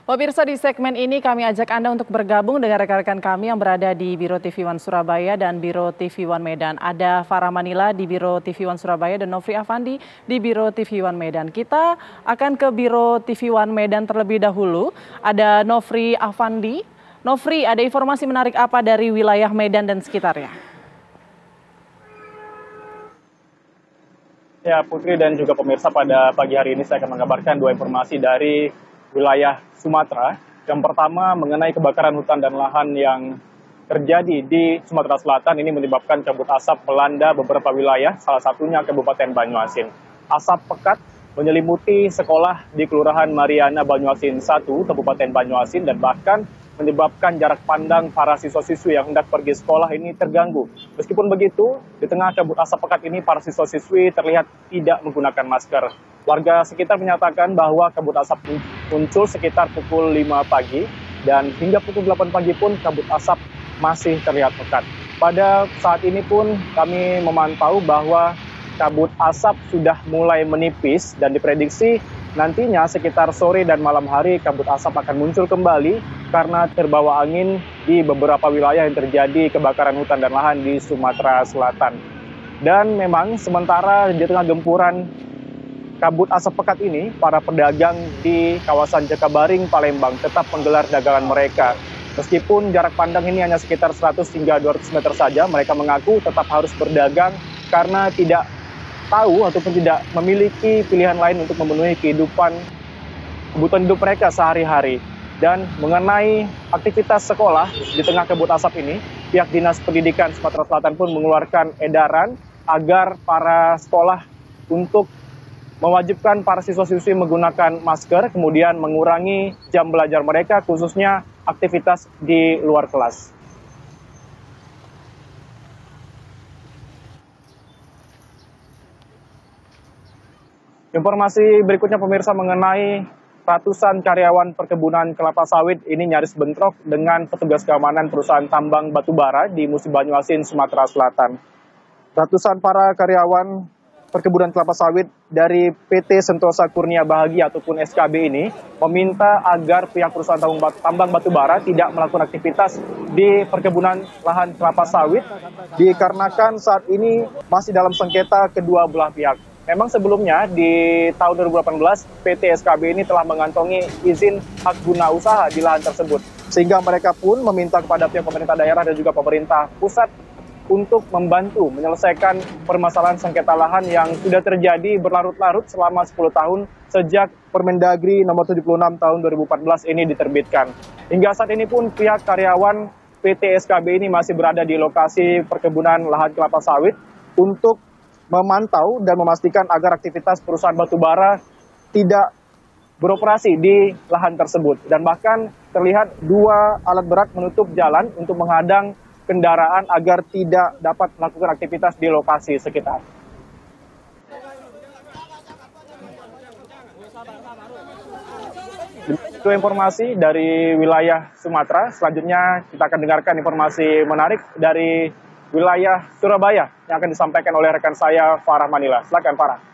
Pemirsa, di segmen ini kami ajak Anda untuk bergabung dengan rekan-rekan kami yang berada di Biro TV One Surabaya dan Biro TV One Medan. Ada Farah Manila di Biro TV One Surabaya dan Nofri Afandi di Biro TV One Medan. Kita akan ke Biro TV One Medan terlebih dahulu. Ada Nofri Afandi. Nofri, ada informasi menarik apa dari wilayah Medan dan sekitarnya? Ya, Putri dan juga pemirsa, pada pagi hari ini saya akan mengabarkan dua informasi dari wilayah Sumatera. Yang pertama mengenai kebakaran hutan dan lahan yang terjadi di Sumatera Selatan. Ini menyebabkan kabut asap melanda beberapa wilayah, salah satunya Kabupaten Banyuasin. Asap pekat menyelimuti sekolah di Kelurahan Mariana Banyuasin 1, Kabupaten Banyuasin, dan bahkan menyebabkan jarak pandang para siswa-siswi yang hendak pergi sekolah ini terganggu. Meskipun begitu, di tengah kabut asap pekat ini para siswa-siswi terlihat tidak menggunakan masker. Warga sekitar menyatakan bahwa kabut asap muncul sekitar pukul 5 pagi dan hingga pukul 8 pagi pun kabut asap masih terlihat pekat. Pada saat ini pun kami memantau bahwa kabut asap sudah mulai menipis dan diprediksi nantinya sekitar sore dan malam hari kabut asap akan muncul kembali karena terbawa angin di beberapa wilayah yang terjadi kebakaran hutan dan lahan di Sumatera Selatan. Dan memang sementara di tengah gempuran kabut asap pekat ini, para pedagang di kawasan Jakabaring, Palembang tetap menggelar dagangan mereka. Meskipun jarak pandang ini hanya sekitar 100 hingga 200 meter saja, mereka mengaku tetap harus berdagang karena tidak tahu ataupun tidak memiliki pilihan lain untuk memenuhi kebutuhan hidup mereka sehari-hari. Dan mengenai aktivitas sekolah di tengah kabut asap ini, pihak Dinas Pendidikan Sumatera Selatan pun mengeluarkan edaran agar para sekolah untuk mewajibkan para siswa-siswi menggunakan masker, kemudian mengurangi jam belajar mereka, khususnya aktivitas di luar kelas. Informasi berikutnya pemirsa mengenai ratusan karyawan perkebunan kelapa sawit ini nyaris bentrok dengan petugas keamanan perusahaan tambang batubara di Musi Banyuasin, Sumatera Selatan. Ratusan para karyawan perkebunan kelapa sawit dari PT Sentosa Kurnia Bahagia ataupun SKB ini meminta agar pihak perusahaan tambang batubara tidak melakukan aktivitas di perkebunan lahan kelapa sawit dikarenakan saat ini masih dalam sengketa kedua belah pihak. Memang sebelumnya di tahun 2018 PT SKB ini telah mengantongi izin hak guna usaha di lahan tersebut. Sehingga mereka pun meminta kepada pihak pemerintah daerah dan juga pemerintah pusat untuk membantu menyelesaikan permasalahan sengketa lahan yang sudah terjadi berlarut-larut selama 10 tahun sejak Permendagri nomor 76 tahun 2014 ini diterbitkan. Hingga saat ini pun pihak karyawan PT SKB ini masih berada di lokasi perkebunan lahan kelapa sawit untuk memantau dan memastikan agar aktivitas perusahaan batubara tidak beroperasi di lahan tersebut. Dan bahkan terlihat dua alat berat menutup jalan untuk menghadang kendaraan agar tidak dapat melakukan aktivitas di lokasi sekitar. Itu informasi dari wilayah Sumatera. Selanjutnya kita akan dengarkan informasi menarik dari wilayah Surabaya yang akan disampaikan oleh rekan saya Farah Manila. Silakan Farah.